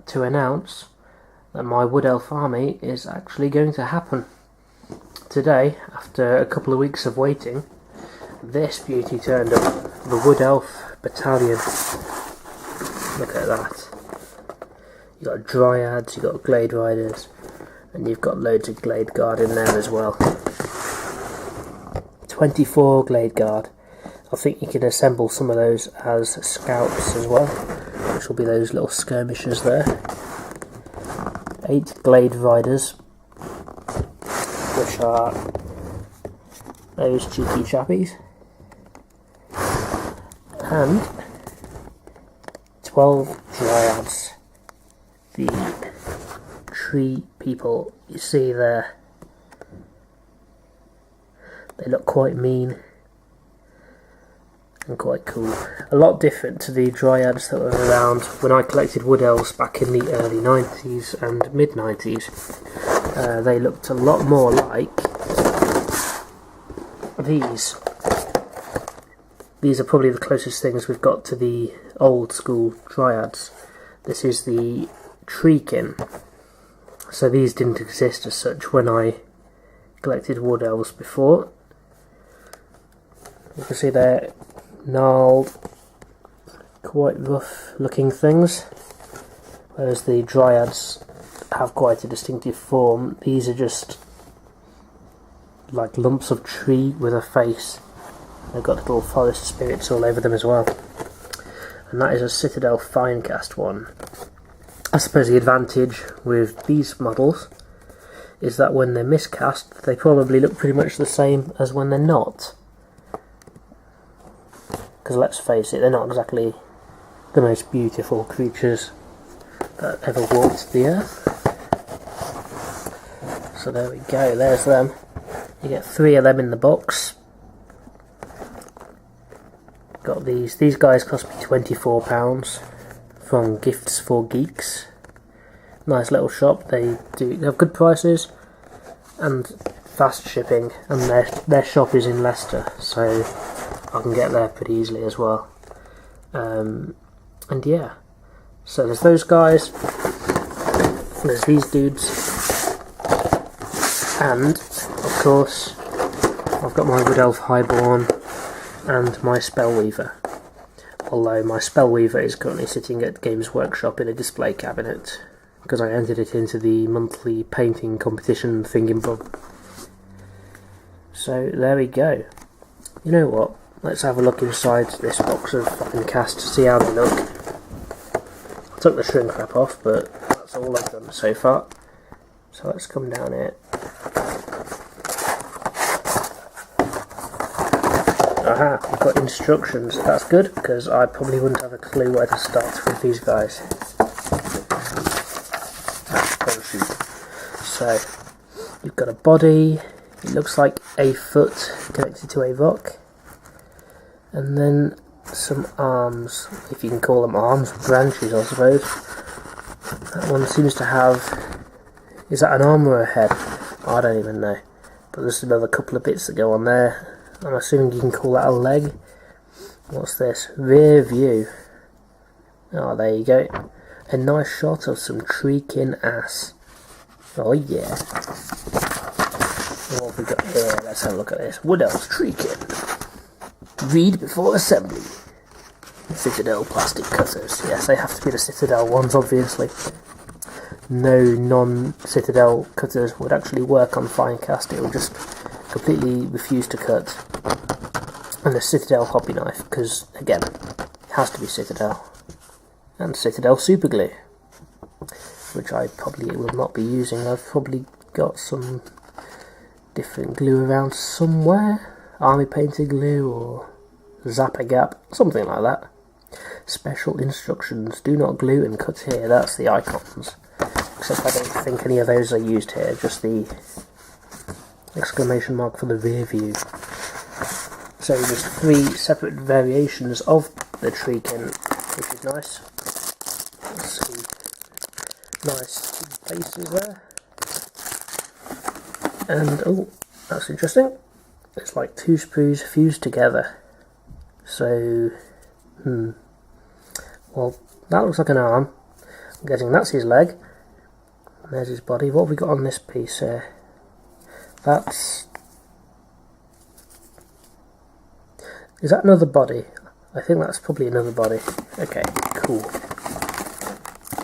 to announce that my Wood Elf army is actually going to happen. Today, after a couple of weeks of waiting, this beauty turned up, the Wood Elf Battalion. Look at that. You've got Dryads, you've got Glade Riders, and you've got loads of Glade Guard in there as well. 24 Glade Guard. I think you can assemble some of those as scouts as well, which will be those little skirmishers there. 8 Glade Riders, which are those cheeky chappies, and 12 Dryads, the tree people you see there. They look quite mean and quite cool. A lot different to the Dryads that were around when I collected Wood Elves back in the early 90s and mid 90s. They looked a lot more like these. These are probably the closest things we've got to the old school Dryads. This is the Treekin. So these didn't exist as such when I collected Wood Elves before. You can see they're gnarled, quite rough looking things, whereas the Dryads have quite a distinctive form. These are just like lumps of tree with a face. They've got little forest spirits all over them as well. And that is a Citadel Finecast one. I suppose the advantage with these models is that when they're miscast, they probably look pretty much the same as when they're not. Because let's face it, they're not exactly the most beautiful creatures that ever walked the earth. So there we go, there's them. You get 3 of them in the box. Got these guys cost me £24 from Gifts for Geeks. Nice little shop. They have good prices and fast shipping, and their shop is in Leicester, so I can get there pretty easily as well. And yeah, so there's those guys, there's these dudes, and of course I've got my Wood Elf Highborn and my Spellweaver, although my Spellweaver is currently sitting at Games Workshop in a display cabinet because I entered it into the monthly painting competition thingambob. So there we go. You know what, let's have a look inside this box of Finecast to see how they look. I took the shrink wrap off, but that's all I've done so far. So let's come down here. Aha, I've got instructions. That's good, because I probably wouldn't have a clue where to start with these guys. So, you've got a body, it looks like a foot connected to a rock, and then some arms, if you can call them arms, branches I suppose. That one seems to have, is that an arm or a head? I don't even know, but there's another couple of bits that go on there. I'm assuming you can call that a leg. What's this? Rear view. Oh, there you go. A nice shot of some Treekin ass. Oh yeah. What have we got here? Let's have a look at this. Wood Elf Treekin. Read before assembly. Citadel plastic cutters. Yes, they have to be the Citadel ones, obviously. No non-Citadel cutters would actually work on Finecast. It would just completely refuse to cut. And a Citadel hobby knife, because again, it has to be Citadel. And Citadel super glue, which I probably will not be using. I've probably got some different glue around somewhere. Army painted glue or Zappa Gap, something like that. Special instructions: do not glue and cut here. That's the icons. Except I don't think any of those are used here, just the exclamation mark for the rear view. So there's 3 separate variations of the Treekin, which is nice. Let's see. Nice faces there. And oh, that's interesting. It's like 2 sprues fused together. So, well, that looks like an arm. I'm guessing that's his leg. And there's his body. What have we got on this piece here? Is that another body? I think that's probably another body. Okay, cool.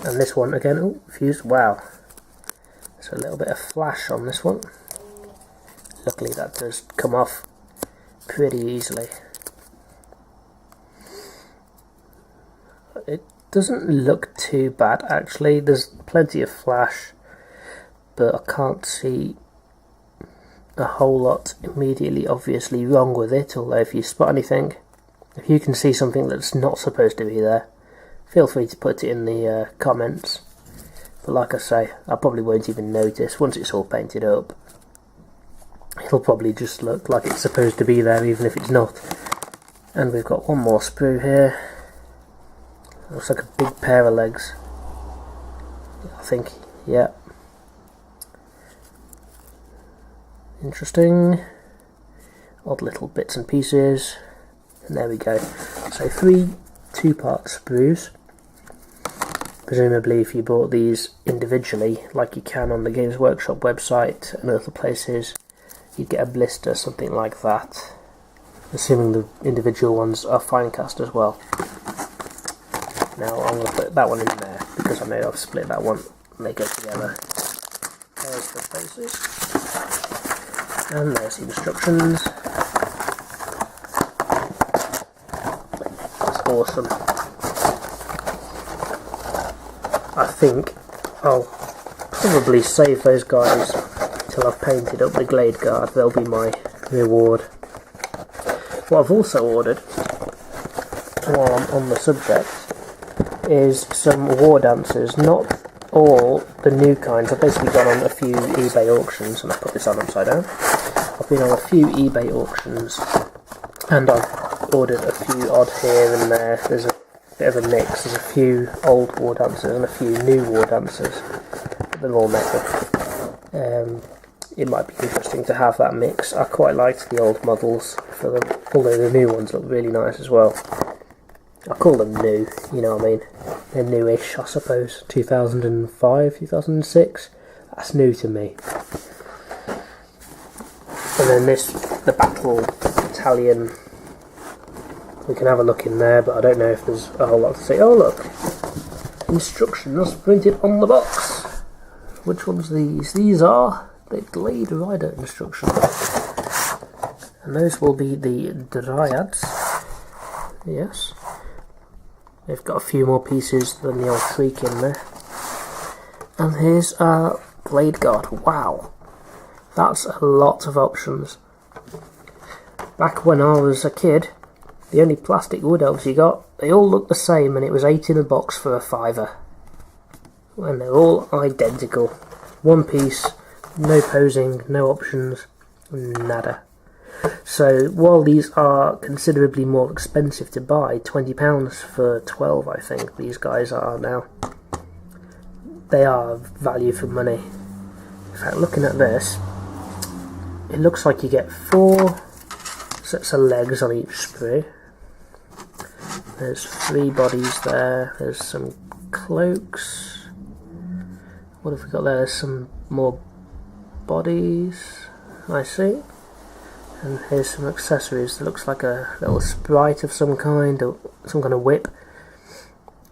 And this one again, oh, fused, wow. There's a little bit of flash on this one. Luckily that does come off pretty easily. It doesn't look too bad actually, there's plenty of flash, but I can't see a whole lot immediately obviously wrong with it, although if you spot anything, if you can see something that's not supposed to be there, feel free to put it in the comments. But like I say, I probably won't even notice once it's all painted up. It'll probably just look like it's supposed to be there even if it's not. And we've got one more sprue here. Looks like a big pair of legs, I think, yeah. Interesting. Odd little bits and pieces. And there we go. So 3 two-part sprues. Presumably if you bought these individually, like you can on the Games Workshop website and other places, you'd get a blister, something like that. Assuming the individual ones are fine cast as well. Now I'm going to put that one in there, because I know I've split that one and they go together. There's the faces. And there's the instructions. That's awesome. I think I'll probably save those guys till I've painted up the Glade Guard. They'll be my reward. What I've also ordered, while I'm on the subject, is some war dancers. Not all the new kinds. I've basically gone on a few eBay auctions, and I put this on upside down. I've been on a few eBay auctions, and I've ordered a few odd here and there. There's a bit of a mix. There's a few old war dancers and a few new war dancers. They're all metal. It might be interesting to have that mix. I quite liked the old models for them, although the new ones look really nice as well. I call them new, you know what I mean. They're newish, I suppose. 2005, 2006. That's new to me. And then the Battalion. We can have a look in there, but I don't know if there's a whole lot to say. Oh look! Instructions printed on the box. Which one's these? These are the Glade Rider instructions. And those will be the Dryads. Yes. They've got a few more pieces than the old Treekin there. And here's our Glade Guard. Wow. That's a lot of options. Back when I was a kid, the only plastic wood elves you got, they all looked the same, and it was 8 in a box for a £5. And they're all identical. One piece, no posing, no options, nada. So while these are considerably more expensive to buy, £20 for 12 I think these guys are now, they are value for money. In fact, looking at this, it looks like you get 4 sets of legs on each sprue. There's 3 bodies there, there's some cloaks. What have we got there? There's some more bodies, I see. And here's some accessories. That looks like a little sprite of some kind, or some kind of whip.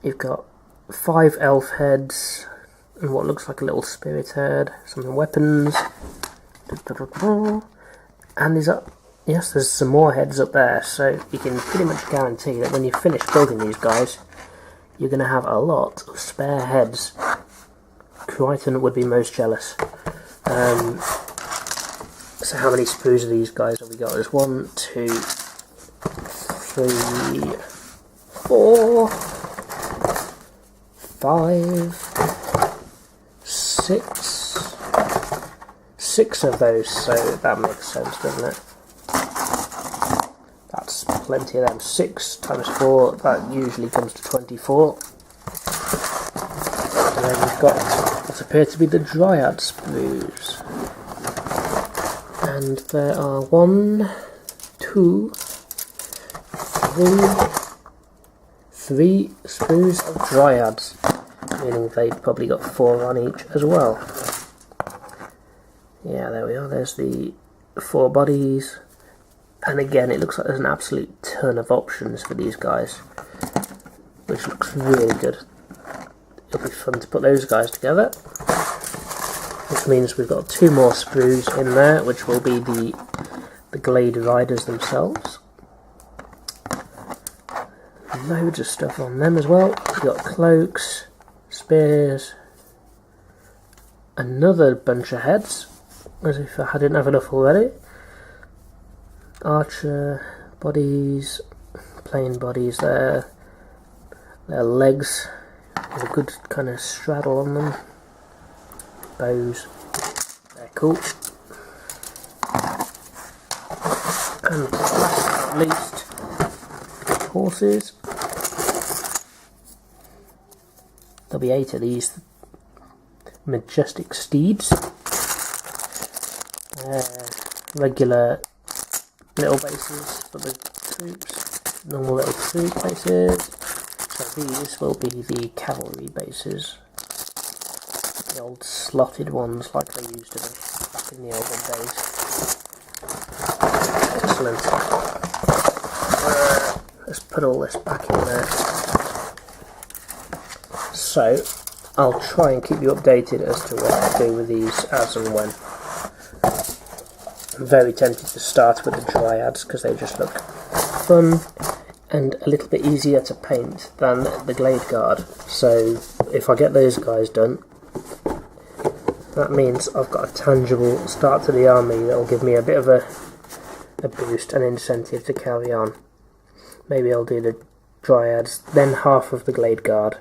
You've got 5 elf heads, and what looks like a little spirit head, some weapons. And there's some more heads up there, so you can pretty much guarantee that when you finish building these guys, you're going to have a lot of spare heads. Crichton would be most jealous. So how many sprues of these guys have we got? There's 1, 2, 3, 4, 5, 6. 6 of those, so that makes sense, doesn't it? That's plenty of them. 6 times 4, that usually comes to 24. And then we've got what appear to be the Dryad sprues. And there are 1, 2, 3 sprues of Dryads. meaning they've probably got 4 on each as well. Yeah, there we are, there's the 4 bodies, and again it looks like there's an absolute ton of options for these guys, which looks really good. It'll be fun to put those guys together, which means we've got 2 more sprues in there, which will be the Glade Riders themselves. Loads of stuff on them as well. We've got cloaks, spears, another bunch of heads, as if I didn't have enough already. Archer bodies, plain bodies there, their legs with a good kind of straddle on them, bows, they're cool. And last but not least, horses. There'll be 8 of these majestic steeds. Regular little bases for the troops, normal little troop bases. So these will be the cavalry bases, the old slotted ones like they used to be back in the olden days. Excellent. Let's put all this back in there. So I'll try and keep you updated as to what I do with these as and when. I'm very tempted to start with the Dryads because they just look fun and a little bit easier to paint than the Glade Guard. So if I get those guys done, that means I've got a tangible start to the army that will give me a bit of a boost and incentive to carry on. Maybe I'll do the Dryads, then half of the Glade Guard,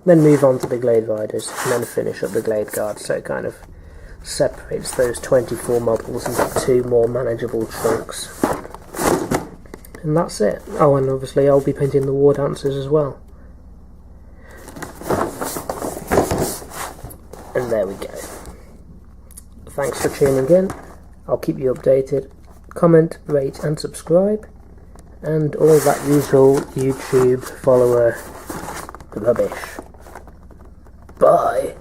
then move on to the Glade Riders, and then finish up the Glade Guard, so it kind of separates those 24 models into 2 more manageable chunks. And that's it. Oh, and obviously I'll be painting the War Dancers as well. And there we go. Thanks for tuning in. I'll keep you updated. Comment, rate and subscribe, and all that usual YouTube follower rubbish. Bye.